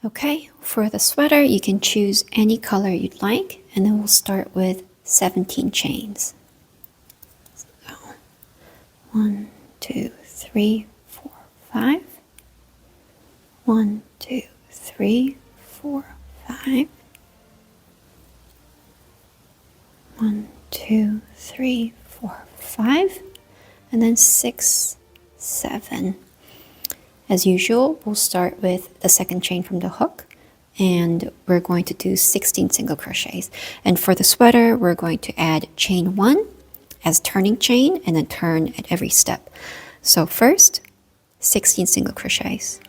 Okay, for the sweater, you can choose any color you'd like, and then we'll start with 17 chains. So, 1, 2, 3, 4, 5. 1, 2, 3, 4, 5. 1, 2, 3, 4, 5. And then 6, 7. As usual, we'll start with the second chain from the hook, and we're going to do 16 single crochets. And for the sweater, we're going to add chain 1 as turning chain and then turn at every step. So first, 16 single crochets.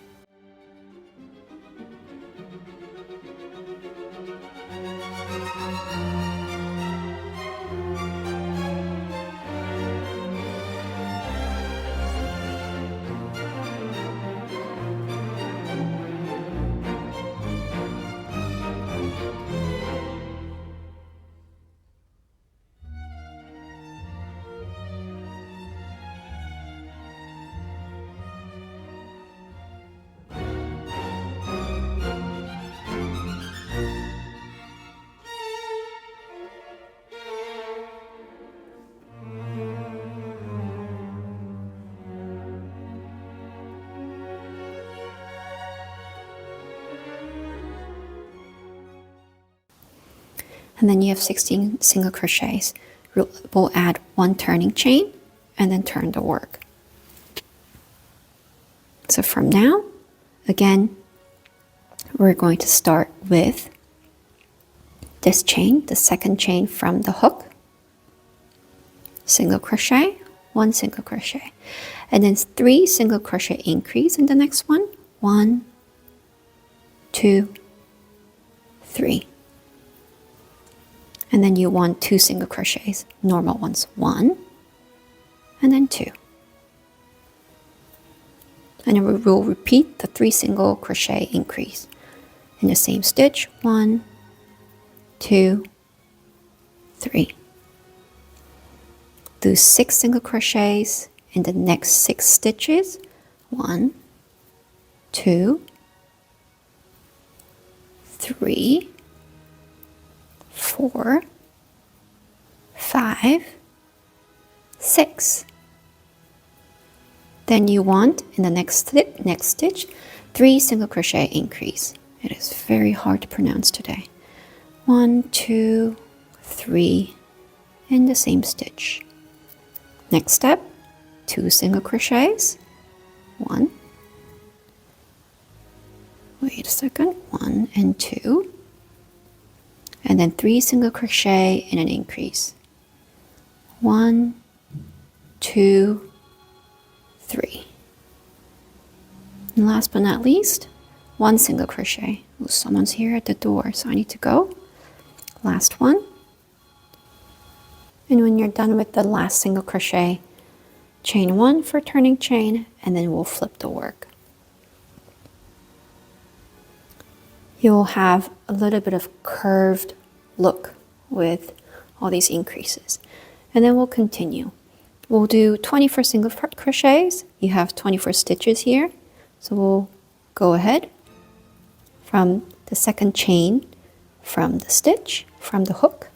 And then you have 16 single crochets. We'll add 1 turning chain and then turn the work. So from now, again, we're going to start with this chain, the second chain from the hook, single crochet, 1 single crochet, and then 3 single crochet increase in the next one. 1, 2, 3. And then you want 2 single crochets, normal ones, 1, and then 2. And then we will repeat the 3 single crochet increase in the same stitch, 1, 2, 3. Do 6 single crochets in the next 6 stitches, 1, 2, 3, 4, 5, 6. Then you want in the next stitch 3 single crochet increase. It is very hard to pronounce today. 1, 2, 3 in the same stitch. Next step, 2 single crochets. 1. Wait a second. 1 and 2. And then 3 single crochet in an increase. 1, 2, 3. And last but not least, 1 single crochet. Ooh, someone's here at the door, so I need to go. Last one. And when you're done with the last single crochet, chain 1 for turning chain, and then we'll flip the work. You'll have a little bit of curved look with all these increases. And then we'll continue. We'll do 24 single crochets. You have 24 stitches here. So we'll go ahead from the second chain from the stitch, from the hook.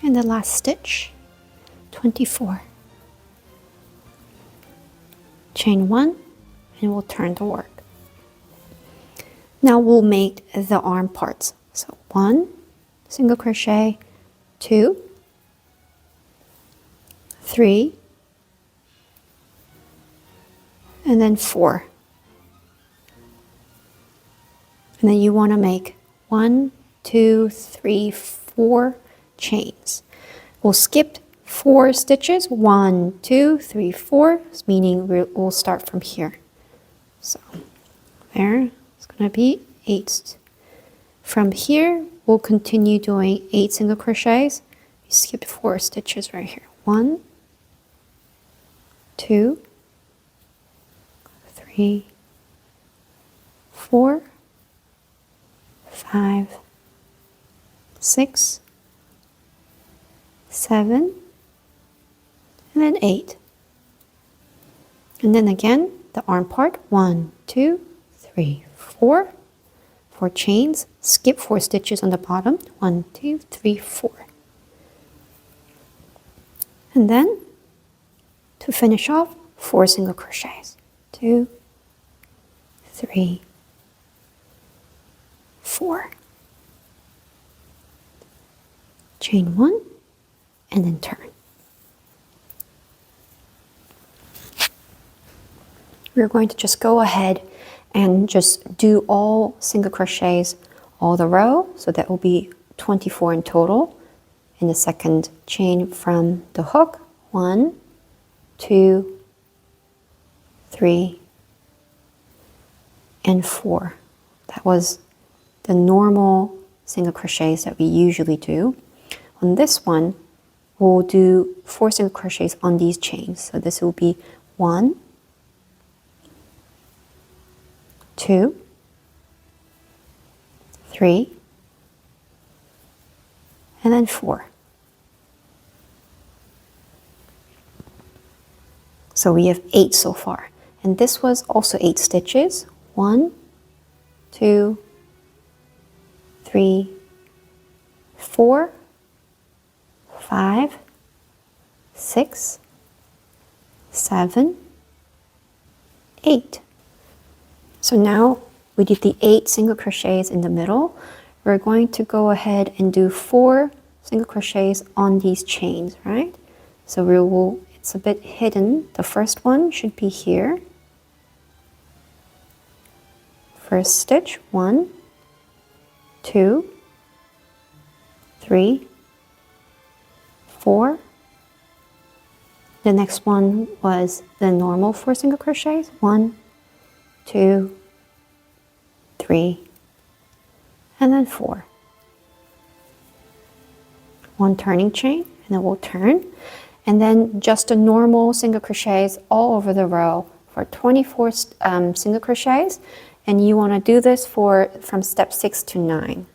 And the last stitch, 24. chain 1, and we'll turn the work. Now we'll make the arm parts. So 1 single crochet, 2, 3, and then 4. And then you want to make 1, 2, 3, 4 chains. We'll skip 4 stitches, 1, 2, 3, 4, meaning we'll start from here. So there, it's going to be 8. From here, we'll continue doing 8 single crochets. You skipped 4 stitches right here. 1, 2, 3, 4, 5, 6, 7, and then 8. And then again, the arm part, 1, 2, 3, 4. 4 chains, skip 4 stitches on the bottom, 1, 2, 3, 4. And then, to finish off, 4 single crochets. 2, 3, 4. Chain 1, and then turn. We're going to just go ahead and just do all single crochets all the row, so that will be 24 in total. In the second chain from the hook, 1, 2, 3, and 4. That was the normal single crochets that we usually do. On this one, we'll do 4 single crochets on these chains. So this will be 1, 2, 3, and then 4. So we have 8 so far. And this was also 8 stitches. 1, 2, 3, 4, 5, 6, 7, 8. So now we did the 8 single crochets in the middle. We're going to go ahead and do 4 single crochets on these chains, right? So we will, it's a bit hidden. The first one should be here. First stitch, 1, 2, 3, 4. The next one was the normal 4 single crochets. 1, 2, 3, and then 4. 1 turning chain, and then we'll turn. And then just a normal single crochets all over the row for 24 single crochets. And you want to do this from step 6 to 9.